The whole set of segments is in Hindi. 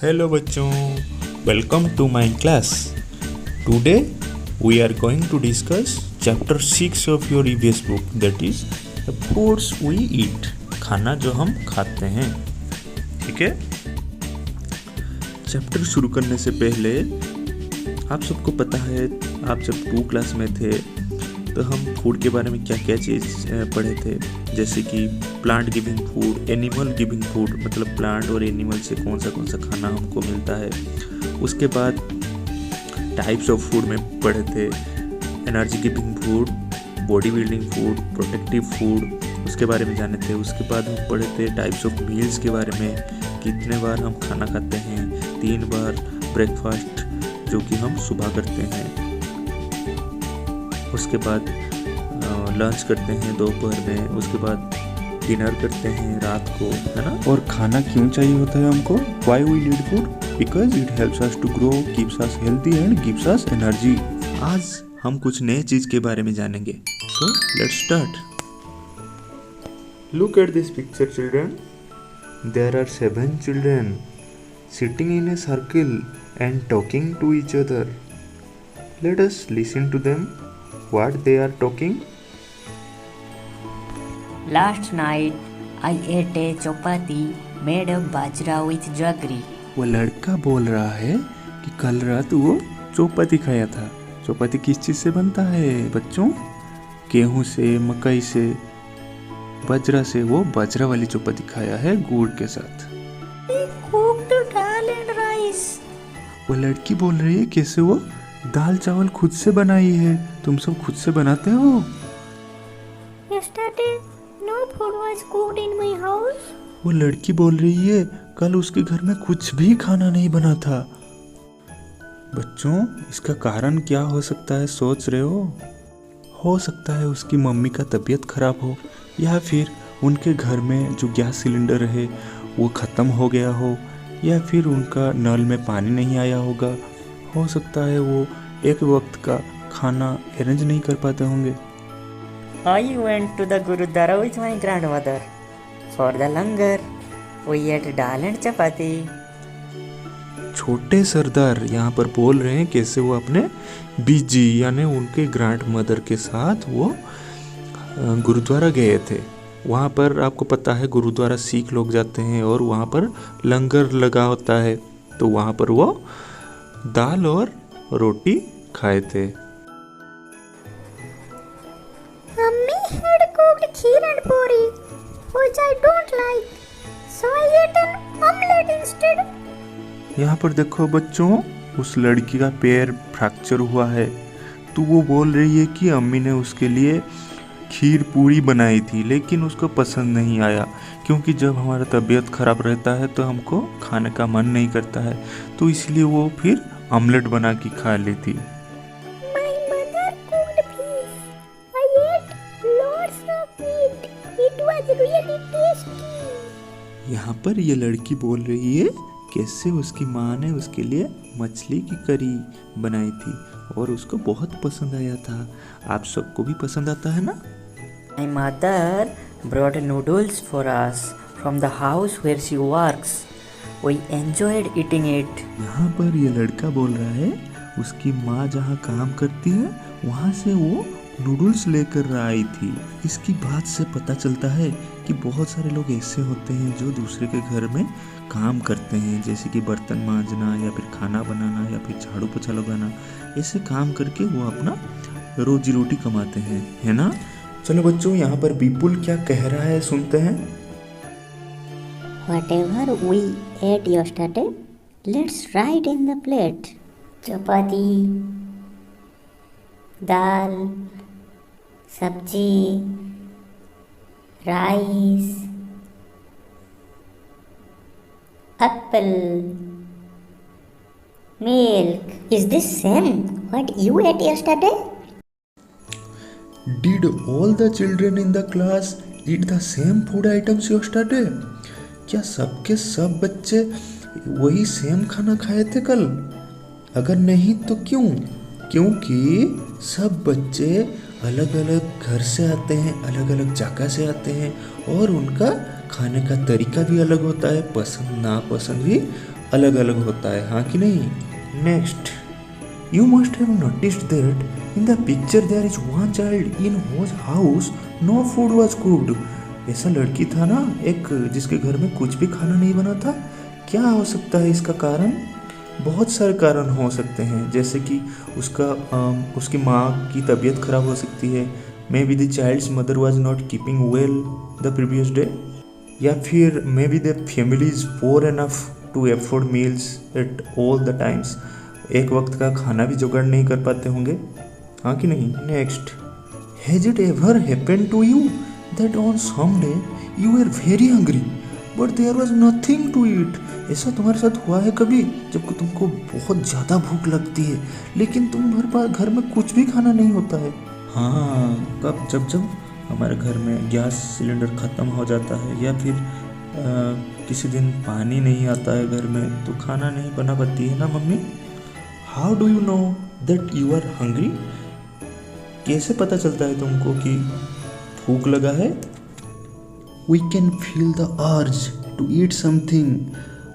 Hello बच्चों, welcome to my class. Today we are going to discuss chapter 6 of your EVS book, that is the foods we eat. खाना जो हम खाते हैं, ठीक है। चैप्टर शुरू करने से पहले आप सबको पता है, आप जब 2 क्लास में थे तो हम फूड के बारे में क्या क्या चीज़ पढ़े थे, जैसे कि plant giving food, animal giving food, मतलब प्लांट और एनिमल से कौन सा खाना हमको मिलता है। उसके बाद टाइप्स ऑफ फूड में पढ़े थे, energy giving food, body building food, protective food, उसके बारे में जाने थे। उसके बाद हम पढ़े थे टाइप्स ऑफ मील्स के बारे में, कितने बार हम खाना खाते हैं। 3 बार ब्रेकफास्ट जो कि हम सुबह करते हैं, उसके बाद लंच करते हैं दोपहर में, उसके बाद डिनर करते हैं रात को, है ना। और खाना क्यों चाहिए होता है हमको? Why we need food? Because it helps us to grow, keeps us healthy and gives us energy. आज हम कुछ नए चीज के बारे में जानेंगे, so let's start. Look at this picture children, there are 7 children sitting in a circle and talking to each other. Let us listen to them. What they are talking? Last night I ate a chapati made of bajra with jaggery. वो लड़का बोल रहा है कि कल रात वो चौपाती खाया था। चौपाती किस चीज़ से बनता है बच्चों? गेहूं से, मकई से, बाजरा से। वो बाजरा वाली चौपाती खाया है गुड़ के साथ। Cooked dal and rice. वो लड़की बोल रही है कैसे वो दाल चावल खुद से बनाई है। तुम सब खुद से बनाते हो? Yesterday no food was cooked in my house. वो लड़की बोल रही है कल उसके घर में कुछ भी खाना नहीं बना था। बच्चों, इसका कारण क्या हो सकता है, सोच रहे हो सकता है उसकी मम्मी का तबीयत खराब हो, या फिर उनके घर में जो गैस सिलेंडर है वो ख़त्म हो गया हो, या फिर उनका नल में पानी नहीं आया होगा। हो सकता है वो एक वक्त का खाना अरेंज नहीं कर पाते होंगे। I went to the Gurudwara with my grandmother for the langar. We ate dal and chapati. छोटे सरदार यहाँ पर बोल रहे हैं कैसे वो अपने बीजी यानी उनके ग्रैंड मदर के साथ वो गुरुद्वारा गए थे। वहाँ पर आपको पता है गुरुद्वारा सिख लोग जाते हैं और वहाँ पर लंगर लगा होता है, तो वहाँ पर वो दाल और रोटी खाए थे। Mummy had cooked kheer and puri, which I don't like, so I ate an omelette instead. यहाँ पर देखो बच्चों, उस लड़की का पैर फ्रैक्चर हुआ है, तो वो बोल रही है कि अम्मी ने उसके लिए खीर पूरी बनाई थी, लेकिन उसको पसंद नहीं आया, क्योंकि जब हमारा तबीयत खराब रहता है तो हमको खाने का मन नहीं करता है, तो इसलिए वो फिर ऑमलेट बना के खा लेती। My mother cooked fish. I ate lots of meat. It was really tasty. यहाँ पर ये लड़की बोल रही है कैसे उसकी माँ ने उसके लिए मछली की करी बनाई थी और उसको बहुत पसंद आया था। आप सबको भी पसंद आता है ना? My mother brought noodles for us from the house where she works. We enjoyed eating it. यहाँ पर ये लड़का बोल रहा है उसकी माँ जहाँ काम करती है वहाँ से वो नूडल्स लेकर आई थी। इसकी बात से पता चलता है कि बहुत सारे लोग ऐसे होते हैं जो दूसरे के घर में काम करते हैं, जैसे कि बर्तन मांजना या फिर खाना बनाना या फिर झाड़ू पोछा लगाना। ऐसे काम करके वो अपना रोजी रोटी कमाते हैं, है ना। चलो बच्चों, यहाँ पर विपुल क्या कह रहा है सुनते हैं। Whatever we ate yesterday, let's write in the plate. Chapati, dal, sabji, rice, apple, milk. Is this same what you ate yesterday? Did all the children in the class eat the same food items yesterday? क्या सबके सब बच्चे वही सेम खाना खाए थे कल? अगर नहीं तो क्यों? क्योंकि सब बच्चे अलग अलग घर से आते हैं, अलग अलग जगह से आते हैं और उनका खाने का तरीका भी अलग होता है, पसंद नापसंद भी अलग अलग होता है, हाँ कि नहीं। Next, you must have noticed that in the picture there is one child in whose house no food was cooked. ऐसा लड़की था ना एक, जिसके घर में कुछ भी खाना नहीं बना था। क्या हो सकता है इसका कारण? बहुत सारे कारण हो सकते हैं, जैसे कि उसकी माँ की तबीयत खराब हो सकती है। Maybe the child's mother was not keeping well the previous day, या फिर maybe the family is poor enough to afford meals at all the times. एक वक्त का खाना भी जुगाड़ नहीं कर पाते होंगे, हाँ कि नहीं। Next, has it ever happened to you that on some day you are very hungry but there was nothing to eat? ऐसा तुम्हारे साथ हुआ है कभी, जब तुमको बहुत ज़्यादा भूख लगती है लेकिन तुम्हारे पास घर में कुछ भी खाना नहीं होता है? हाँ, कब? जब हमारे घर में गैस सिलेंडर ख़त्म हो जाता है, या फिर किसी दिन पानी नहीं आता है घर में, तो खाना नहीं बना पाती है ना mummy. How do you know that you are hungry? कैसे पता चलता है तुमको कि भूख लगा है? We can feel the urge to eat something.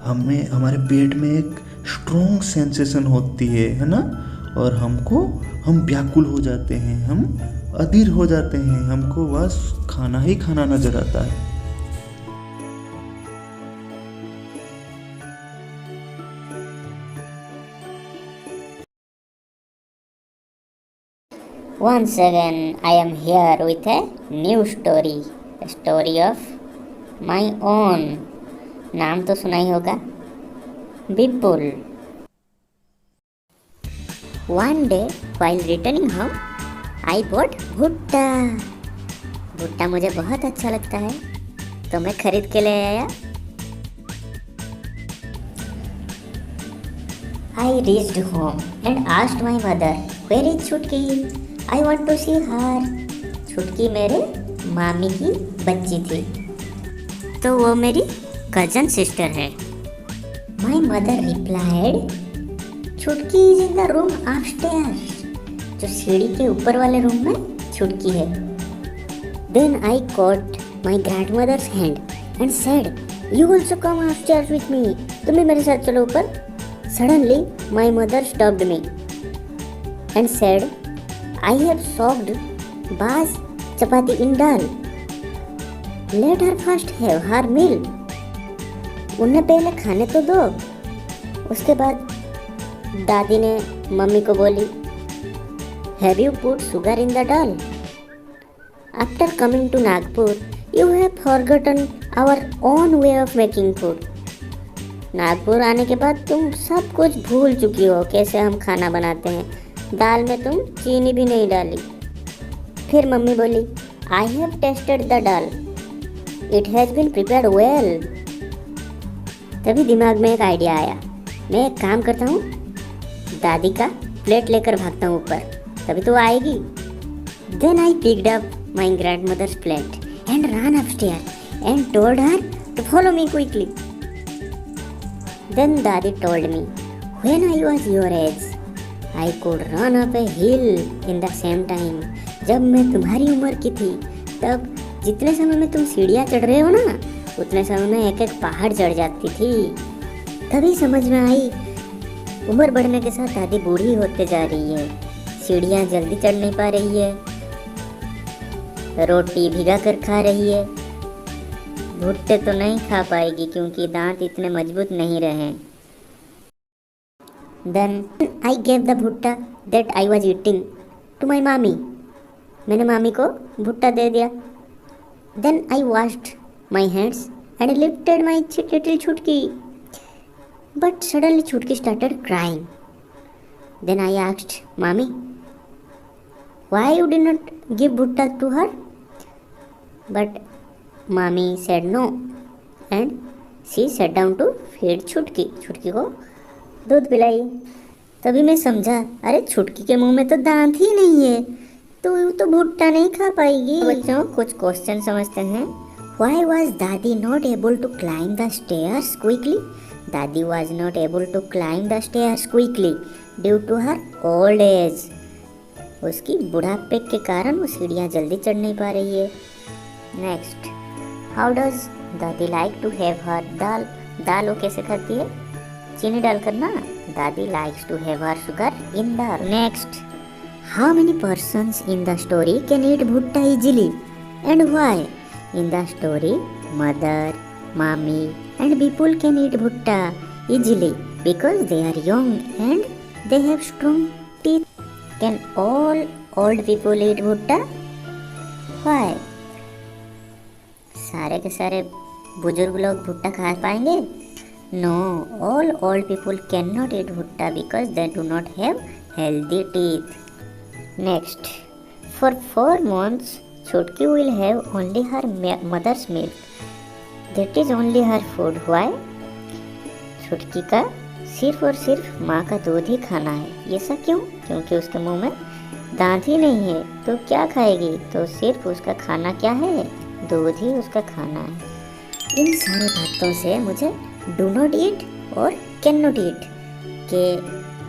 हमारे पेट में एक स्ट्रॉन्ग सेंसेशन होती है ना, और हम व्याकुल हो जाते हैं, हम अधीर हो जाते हैं, हमको बस खाना ही खाना नजर आता है। Once again, I am here with a new story, a story of my own. नाम तो सुना ही होगा, विपुल। One day, while returning home, I bought भुट्टा। भुट्टा मुझे बहुत अच्छा लगता है, तो मैं खरीद के ले आया। I reached home and asked my mother, where is छुटकी? I want to see her. छुटकी मेरे मामी की बच्ची थी, तो वो मेरी कजन सिस्टर है। My mother replied, छुटकी is in the room upstairs. जो सीढ़ी के ऊपर वाले रूम में छुटकी है। Then I caught my grandmother's hand and said, you also come upstairs with me. तुम भी मेरे साथ चलो ऊपर। Suddenly my mother stopped me and said, I have soaked Baz chapati in dal. Let her first have her meal. उन्हें पहले खाने तो दो। उसके बाद दादी ने मम्मी को बोली, Have you put sugar in the dal? After coming to Nagpur, you have forgotten our own way of making food. Nagpur आने के बाद तुम सब कुछ भूल चुकी हो, कैसे हम खाना बनाते हैं। दाल में तुम चीनी भी नहीं डाली। फिर मम्मी बोली, I have tasted the dal. It has been prepared well. तभी दिमाग में एक आइडिया आया। मैं एक काम करता हूँ, दादी का प्लेट लेकर भागता हूँ ऊपर, तभी तो आएगी। Then I picked up my grandmother's plate and ran upstairs and told her to follow me quickly. Then Daddy told me, when I was your age, I could run up a hill in the same time. जब मैं तुम्हारी उम्र की थी, तब जितने समय में तुम सीढ़ियाँ चढ़ रहे हो ना, उतने समय में एक एक पहाड़ चढ़ जाती थी। तभी समझ में आई, उम्र बढ़ने के साथ दादी बूढ़ी होते जा रही है, सीढ़ियाँ जल्दी चढ़ नहीं पा रही है, रोटी भिगा कर खा रही है, भुट्टे तो नहीं खा पाएगी क्योंकि दांत इतने मजबूत नहीं रहे। Then I gave the भुट्टा that I was eating to my mommy. मैंने मामी को भुट्टा दे दिया। Then I washed my hands and lifted my little छुटकी. But suddenly छुटकी started crying. Then I asked mommy, why you did not give भुट्टा to her? But mommy said no and she sat down to feed छुटकी। छुटकी को दूध पिलाई। तभी मैं समझा, अरे छुटकी के मुंह में तो दांत ही नहीं है, तो वो तो भुट्टा नहीं खा पाएगी। बच्चों, कुछ क्वेश्चन समझते हैं। Why was Dadi not able to climb the stairs quickly? Dadi was not able to climb the stairs quickly due to her old age. उसकी बुढ़ापे के कारण वो सीढ़ियाँ जल्दी चढ़ नहीं पा रही है। Next, how does Dadi like to have her दाल? दाल वो कैसे खाती है? चीनी डालकर ना। दादी likes to have her sugar in the next. How many persons in the story can eat bhutta easily and why? In the story, mother, mommy and people can eat bhutta easily because they are young and they have strong teeth. Can all old people eat bhutta? Why? सारे के सारे बुजुर्ग लोग भुट्टा खा पाएंगे? No, all old people cannot eat bhutta because they do not have healthy teeth. Next, for 4 months, Chutki will have only her mother's milk. That is only her food. Why? छुटकी का सिर्फ और सिर्फ माँ का दूध ही खाना है। ऐसा क्यों? क्योंकि उसके मुंह में दांत ही नहीं है, तो क्या खाएगी? तो सिर्फ उसका खाना क्या है? दूध ही उसका खाना है। इन सारे बातों से मुझे do not eat or can not ईट के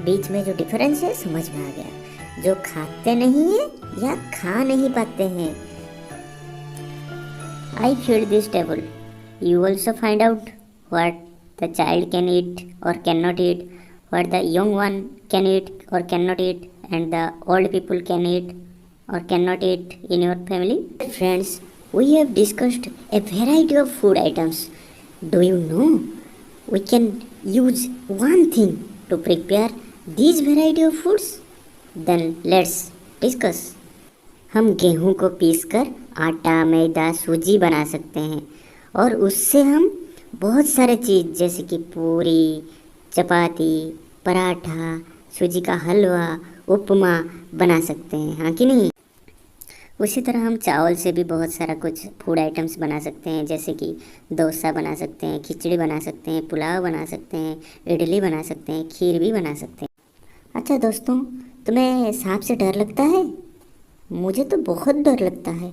बीच में जो डिफरेंस है समझ में आ गया। जो खाते नहीं है या खा नहीं पाते हैं। I feed this table. You also find out what the child can eat or can not eat, what the young one can eat or can not eat, and the old people can eat or can not eat in your family. Friends, we have discussed a variety of food items. Do you know we can use one thing to prepare these variety of foods? Then let's discuss. हम गेहूं को पीसकर आटा, मैदा, सूजी बना सकते हैं और उससे हम बहुत सारे चीज़ जैसे कि पूरी, चपाती, पराठा, सूजी का हलवा, उपमा बना सकते हैं, हाँ कि नहीं? उसी तरह हम चावल से भी बहुत सारा कुछ फूड आइटम्स बना सकते हैं, जैसे कि डोसा बना सकते हैं, खिचड़ी बना सकते हैं, पुलाव बना सकते हैं, इडली बना सकते हैं, खीर भी बना सकते हैं। अच्छा दोस्तों, तुम्हें सांप से डर लगता है? मुझे तो बहुत डर लगता है,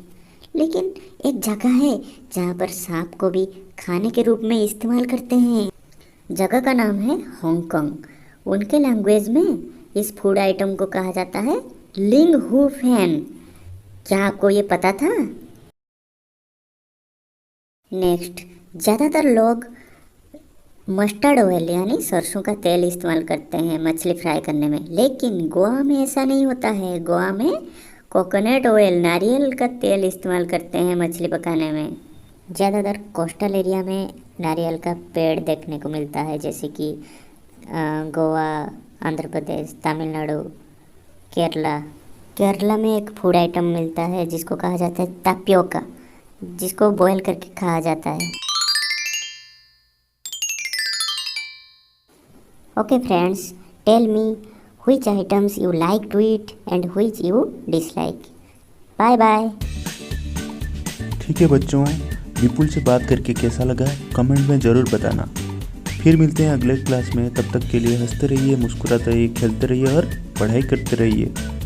लेकिन एक जगह है जहाँ पर सांप को भी खाने के रूप में इस्तेमाल करते हैं। जगह का नाम है हांगकांग। उनके लैंग्वेज में इस फूड आइटम को कहा जाता है लिंग हू फैन। क्या आपको ये पता था? नेक्स्ट, ज़्यादातर लोग मस्टर्ड ऑयल यानी सरसों का तेल इस्तेमाल करते हैं मछली फ्राई करने में, लेकिन गोवा में ऐसा नहीं होता है। गोवा में कोकोनट ऑयल, नारियल का तेल इस्तेमाल करते हैं मछली पकाने में। ज़्यादातर कोस्टल एरिया में नारियल का पेड़ देखने को मिलता है, जैसे कि गोवा, आंध्र प्रदेश, तमिलनाडु, केरला में एक फूड आइटम मिलता है जिसको कहा जाता है टापियोका, जिसको बॉयल करके खाया जाता है। Okay friends, tell me which items you like to eat and which you dislike. Bye bye. ठीक है बच्चों, विपुल से बात करके कैसा लगा कमेंट में ज़रूर बताना। फिर मिलते हैं अगले क्लास में। तब तक के लिए हंसते रहिए, मुस्कुराते रहिए, खेलते रहिए और पढ़ाई करते रहिए।